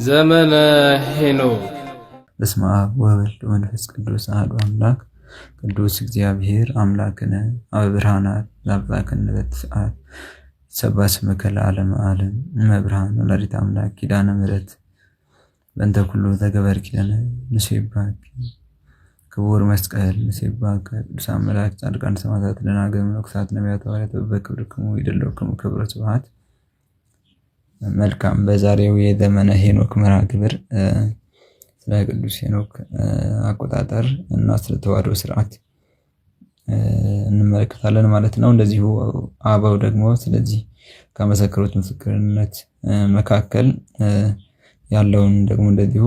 ዘመነ ሄኖክ። በስመ አብ ወወልድ ወመንፈስ ቅዱስ አሐዱ አምላክ ቅዱስ እግዚአብሔር አምላክነ አብ ብርሃናት ለአምላክነ በትስዓት ሰባ ስምከ ለዓለመ ዓለም እመብርሃን ወላዲተ አምላክ ኪዳነ ምሕረት በእንተ ኩሉ ተገበር ኪዳነ ንሴባክ ክቡር መስቀል ንሴባክ ቅዱሳን መላእክት ጻድቃን ሰማዕታት ደናግል መነኮሳት ነቢያት ሐዋርያት በክብርክሙ ይደለውክሙ ክብረ ስብሐት። መልካም በዛሬው የዘመነ ሄኖክ መርሃ ግብር ስለ ቅዱስ ሄኖክ አቆጣጠር እና ስለ ተዋሕዶ ስርዓት እንመለከታለን ማለት ነው። እንደዚሁ አበው ደግሞ ስለዚህ ከመሰከሩት ምስክርነት መካከል ያለውን ደግሞ እንደዚሁ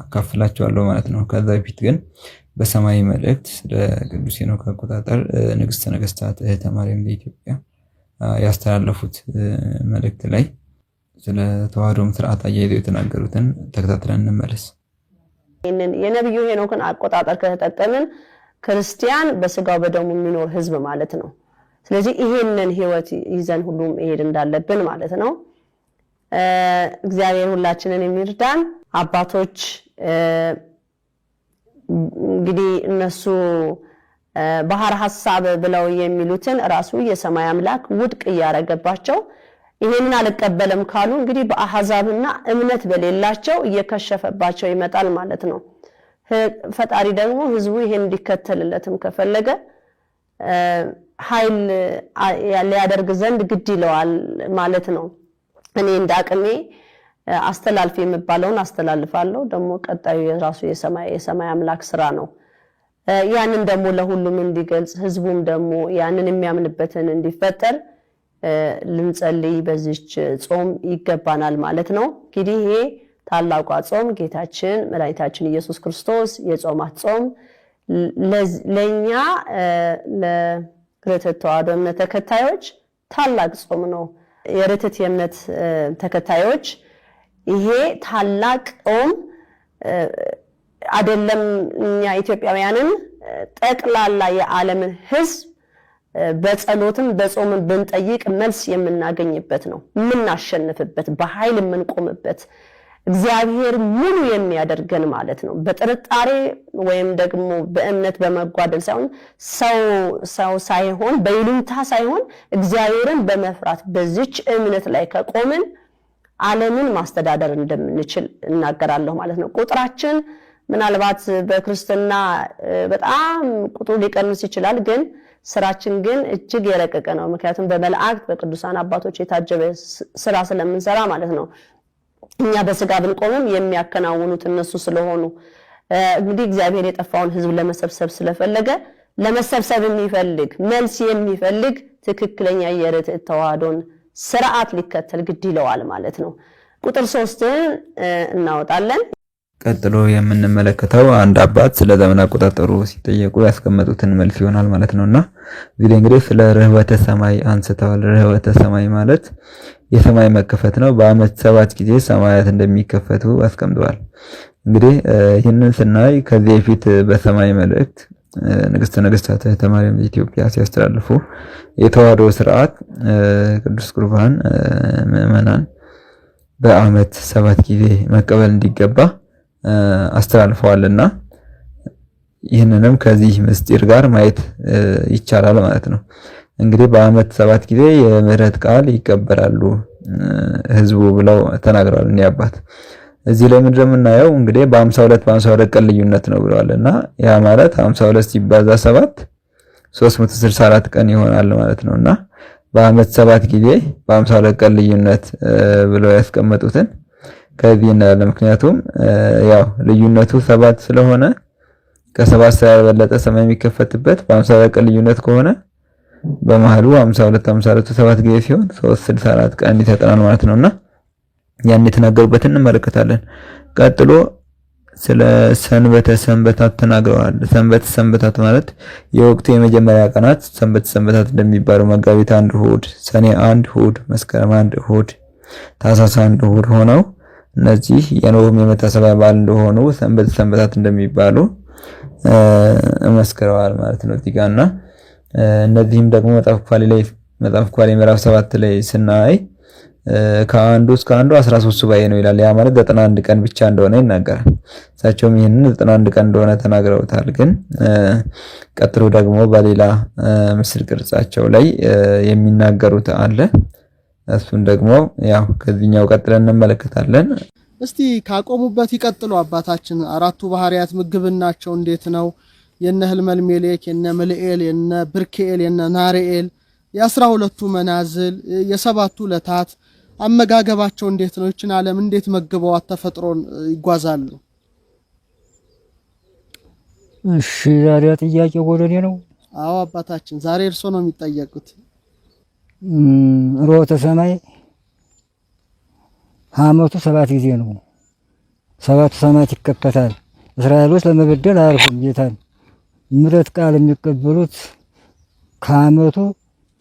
አካፍላችኋለሁ ማለት ነው። ከዛ በፊት ግን በሰማይ መልእክት ስለ ቅዱስ ሄኖክ አቆጣጠር ንግሥተ ነገሥታት እህተ ማርያም ዘኢትዮጵያ ያስተላለፉት መልእክት ላይ ስለ ተዋሕዶም ስርዓት አያይዘው የተናገሩትን ተከታትለን እንመለስ። የነብዩ ሄኖክን አቆጣጠር ከተጠቀምን ክርስቲያን በስጋው በደሙ የሚኖር ህዝብ ማለት ነው። ስለዚህ ይሄንን ህይወት ይዘን ሁሉም ይሄድ እንዳለብን ማለት ነው። እግዚአብሔር ሁላችንን የሚርዳን። አባቶች እንግዲህ እነሱ ባህር ሐሳብ ብለው የሚሉትን ራሱ የሰማይ አምላክ ውድቅ ያረጋባቸው ይሄንን አልቀበለም ካሉ እንግዲህ በአህዛብና እምነት በሌላቸው እየከሸፈባቸው ይመጣል ማለት ነው። ፈጣሪ ደግሞ ህዝቡ ይሄን እንዲከተልለትም ከፈለገ ኃይል ሊያደርግ ዘንድ ግድ ይለዋል ማለት ነው። እኔ እንዳቅሜ አስተላልፍ የምባለውን አስተላልፋለሁ። ደግሞ ቀጣዩ የራሱ የሰማይ አምላክ ስራ ነው። ያንን ደግሞ ለሁሉም እንዲገልጽ ህዝቡም ደግሞ ያንን የሚያምንበትን እንዲፈጠር ልንጸልይ በዚች ጾም ይገባናል ማለት ነው። እንግዲህ ይሄ ታላቋ ጾም ጌታችን መድኃኒታችን ኢየሱስ ክርስቶስ የጾማት ጾም ለኛ ለርትዕት ተዋሕዶ እምነት ተከታዮች ታላቅ ጾም ነው። የርትዕት የእምነት ተከታዮች ይሄ ታላቅ ጾም አይደለም እኛ ኢትዮጵያውያንን ጠቅላላ የዓለምን ህዝብ በጸሎትም በጾምም ብንጠይቅ መልስ የምናገኝበት ነው። የምናሸንፍበት በኃይል የምንቆምበት እግዚአብሔር ሙሉ የሚያደርገን ማለት ነው። በጥርጣሬ ወይም ደግሞ በእምነት በመጓደል ሰው ሳይሆን በይሉኝታ ሳይሆን እግዚአብሔርን በመፍራት በዚች እምነት ላይ ከቆምን ዓለምን ማስተዳደር እንደምንችል እናገራለሁ ማለት ነው። ቁጥራችን ምናልባት በክርስትና በጣም ቁጥሩ ሊቀንስ ይችላል፣ ግን ስራችን ግን እጅግ የረቀቀ ነው። ምክንያቱም በመላእክት በቅዱሳን አባቶች የታጀበ ስራ ስለምንሰራ ማለት ነው። እኛ በስጋ ብንቆምም የሚያከናውኑት እነሱ ስለሆኑ እንግዲህ እግዚአብሔር የጠፋውን ህዝብ ለመሰብሰብ ስለፈለገ ለመሰብሰብ የሚፈልግ መልስ የሚፈልግ ትክክለኛ የርትዕት ተዋሕዶን ስርዓት ሊከተል ግድ ይለዋል ማለት ነው። ቁጥር 3 እናወጣለን። ቀጥሎ የምንመለከተው አንድ አባት ስለ ዘመን አቆጣጠሩ ሲጠየቁ ያስቀመጡትን መልስ ይሆናል ማለት ነውና እዚህ እንግዲህ ስለ ርህወተ ሰማይ አንስተዋል። ርህወተ ሰማይ ማለት የሰማይ መከፈት ነው። በአመት 7 ጊዜ ሰማያት እንደሚከፈቱ አስቀምጠዋል። እንግዲህ ይህንን ስናይ ከዚህ በፊት በሰማይ መልእክት ንግሥተ ነገሥታት እህተ ማርያም ዘኢትዮጵያ ሲያስተላልፉ የተዋሕዶ ስርዓት ቅዱስ ቁርባን ምዕመናን በአመት 7 ጊዜ መቀበል እንዲገባ አስተላልፈዋልና ይህንንም ከዚህ ምስጢር ጋር ማየት ይቻላል ማለት ነው። እንግዲህ በአመት 7 ጊዜ የምህረት ቃል ይቀበላሉ ህዝቡ ብለው ተናግረዋል። እኔ አባት እዚህ ላይ ምንድነው የምናየው? እንግዲህ በ52 ቀን ልዩነት ነው ብለዋልና ያ ማለት 52 ሲባዛ 7 364 ቀን ይሆናል ማለት ነውና በአመት 7 ጊዜ በ52 ቀን ልዩነት ብለው ያስቀመጡትን ከዚህ እናያለን። ምክንያቱም ያው ልዩነቱ 7 ስለሆነ ከ7 ሳይበለጠ ሰማይ የሚከፈትበት በ52 ቀን ልዩነት ከሆነ በመሃሉ 52 7 ጊዜ ሲሆን 364 ቀን ይተጠናል ማለት ነውና ያን የተናገሩበትን እንመለከታለን። ቀጥሎ ስለ ሰንበተ ሰንበታት ተናግረዋል። ሰንበተ ሰንበታት ማለት የወቅቱ የመጀመሪያ ቀናት ሰንበተ ሰንበታት እንደሚባሉ መጋቢት 1 እሑድ፣ ሰኔ 1 እሑድ፣ መስከረም 1 እሑድ፣ ታኅሳስ 1 እሑድ ሆነው እነዚህ የኖህም የመታሰቢያ በዓል እንደሆኑ ሰንበተ ሰንበታት እንደሚባሉ መስክረዋል ማለት ነው እዚህ ጋርና እነዚህም ደግሞ መጽሐፍ ኳሊ ምዕራፍ 7 ላይ ስናይ ከአንዱ እስከ አንዱ 13 ሱባኤ ነው ይላል። ያ ማለት 91 ቀን ብቻ እንደሆነ ይናገራል። እሳቸውም ይህንን 91 ቀን እንደሆነ ተናግረውታል። ግን ቀጥሎ ደግሞ በሌላ ምስል ቅርጻቸው ላይ የሚናገሩት አለ። እሱን ደግሞ ያው ከዚህኛው ቀጥለን እንመለከታለን። እስቲ ካቆሙበት ይቀጥሉ አባታችን። አራቱ ባህሪያት ምግብናቸው እንዴት ነው? የነ ህልመልሜሌክ፣ የነ መልኤል፣ የነ ብርክኤል፣ የነ ናርኤል፣ የ12ቱ መናዝል፣ የሰባቱ ዕለታት አመጋገባቸው እንዴት ነው? እችን ዓለም እንዴት መግበው ተፈጥሮን ይጓዛሉ? እሺ ዛሬ ጥያቄው ወደኔ ነው። አዎ አባታችን ዛሬ እርሶ ነው የሚጠየቁት። ሮተ ሰማይ ዓመቱ 7 ጊዜ ነው። 7 ሰማያት ይከፈታል። እስራኤሎች ለመበደል አያርፉም ጌታን። ምሕረት ቃል የሚቀበሉት ከዓመቱ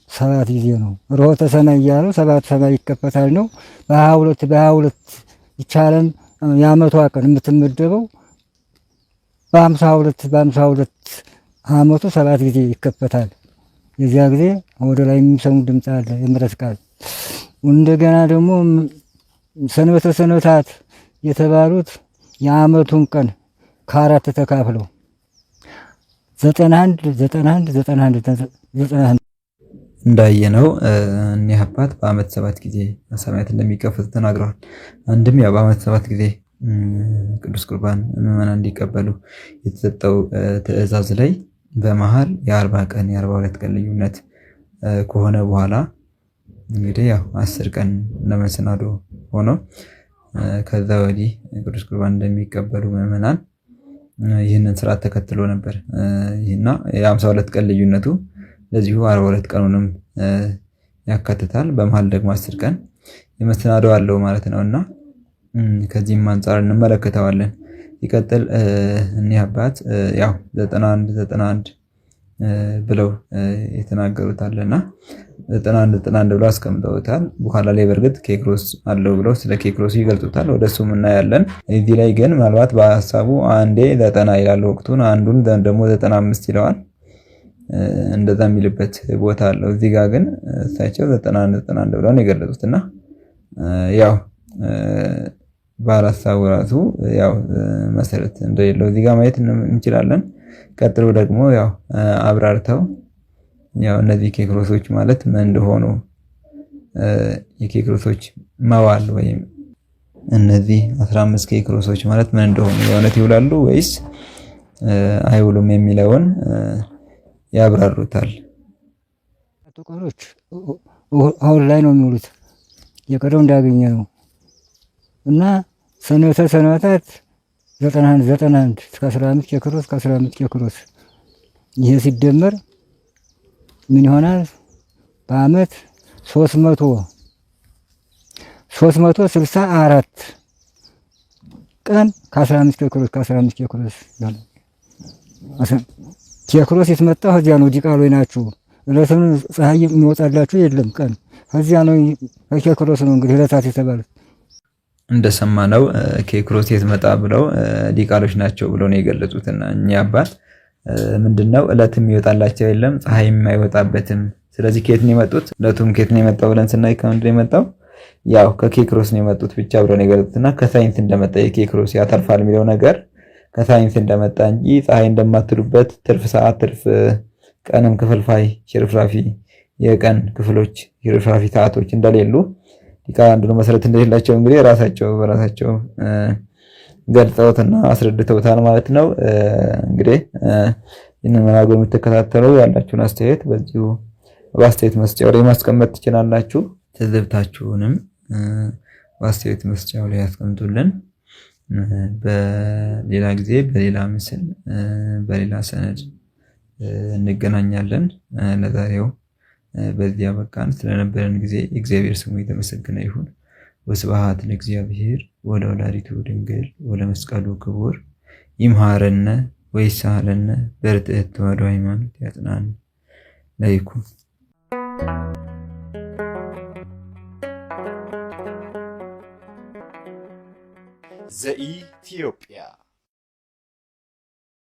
7 ጊዜ ነው። ሮተ ሰማይ እያሉ 7 ሰማይ ይከፈታል ነው። በ22 ይቻለን የዓመቷ ቀን የምትመደበው በ52 ዓመቱ 7 ጊዜ ይከፈታል። የዚያ ጊዜ ወደ ላይ የሚሰሙ ድምፅ አለ የምሕረት ቃል። እንደገና ደግሞ ሰንበተ ሰንበታት የተባሉት የዓመቱን ቀን ከአራት ተካፍለው 91 እንዳየነው እኒህ አባት በዓመት 7 ጊዜ ሰማያት እንደሚከፈቱ ተናግረዋል። አንድም ያው በዓመት 7 ጊዜ ቅዱስ ቁርባን ምዕመናን እንዲቀበሉ የተሰጠው ትእዛዝ ላይ በመሃል የ40 ቀን የ42 ቀን ልዩነት ከሆነ በኋላ እንግዲህ ያው 10 ቀን ለመሰናዶ ሆኖ ከዛ ወዲህ ቅዱስ ቁርባን እንደሚቀበሉ ምዕመናን ይህንን ስርዓት ተከትሎ ነበር። ይህና የ52 ቀን ልዩነቱ ለዚሁ 42 ቀኑንም ያካትታል። በመሃል ደግሞ 10 ቀን የመሰናዶ አለው ማለት ነውና ከዚህም አንፃር እንመለከተዋለን። ይቀጥል እኒህ አባት ያው 91 ብለው የተናገሩት አለና 91 ብለው አስቀምጠውታል። በኋላ ላይ በርግጥ ኬክሮስ አለው ብለው ስለ ኬክሮስ ይገልጹታል። ወደሱም እናያለን። እዚህ ላይ ግን ምናልባት በሐሳቡ አንዴ 90 ይላል ወቅቱን፣ አንዱን ደግሞ 95 ይለዋል። እንደዛ የሚልበት ቦታ አለው። እዚህ ጋር ግን እሳቸው 91 ብለው ነው የገለጹትና ያው በሐሳቡ ራሱ ያው መሰረት እንደሌለው እዚህ ጋር ማየት እንችላለን። ቀጥሎ ደግሞ ያው አብራርተው ያው እነዚህ ኬክሮሶች ማለት ምን እንደሆኑ የኬክሮሶች መዋል ወይም እነዚህ 15 ኬክሮሶች ማለት ምን እንደሆኑ የእውነት ይውላሉ ወይስ አይውሉም የሚለውን ያብራሩታል። ተቆሮች አሁን ላይ ነው የሚውሉት የቀረው እንዳገኘ ነው እና ሰንበተ ሰንበታት 91 እስከ 15 ኬክሮስ ከ15 ኬክሮስ ይሄ ሲደመር ምን ይሆናል? በዓመት 364 ቀን ከ15 ኬክሮስ ኬክሮስ የተመጣው እዚያ ነው። ዲቃሎች ናችሁ። ዕለቱን ፀሐይ የሚወጣላችሁ የለም ቀን እዚያ ነው። ኬክሮስ ነው እንግዲህ ዕለታት የተባሉት። እንደሰማነው ኬክሮስ የተመጣ ብለው ዲቃሎች ናቸው ብለው ነው የገለጹትና እኛ አባት ምንድነው ዕለትም ይወጣላቸው የለም ፀሐይም አይወጣበትም። ስለዚህ ከየት ነው የመጡት? ዕለቱም ከየት ነው የመጣው ብለን ስናይ ከምንድን ነው የመጣው? ያው ከኬክሮስ ነው የመጡት ብቻ ብለው ነው የገለጹትና ከሳይንስ እንደመጣ የኬክሮስ ያተርፋል የሚለው ነገር ከሳይንስ እንደመጣ እንጂ ፀሐይ እንደማትሉበት ትርፍ ሰዓት ትርፍ ቀንም ክፍልፋይ ሽርፍራፊ የቀን ክፍሎች ሽርፍራፊ ሰዓቶች እንደሌሉ ዲቃላንዱ መሰረት እንደሌላቸው እንግዲህ ራሳቸው በራሳቸው ገልጸውትና አስረድተውታል ማለት ነው። እንግዲህ ይህንን መናገር የምትከታተሉ ያላችሁን አስተያየት በዚሁ በአስተያየት መስጫው ላይ ማስቀመጥ ትችላላችሁ። ትዝብታችሁንም በአስተያየት መስጫው ላይ ያስቀምጡልን። በሌላ ጊዜ በሌላ ምስል በሌላ ሰነድ እንገናኛለን። ለዛሬው በዚያ በቃን። ስለነበረን ጊዜ እግዚአብሔር ስሙ የተመሰገነ ይሁን። ወስብሐት ለእግዚአብሔር ወለወላዲቱ ድንግል ወለመስቀሉ ክቡር። ይምሃረነ ወይሳለነ በርትዕት ተዋሕዶ ሃይማኖት ያጽናን ለይኩን። ዘኢትዮጵያ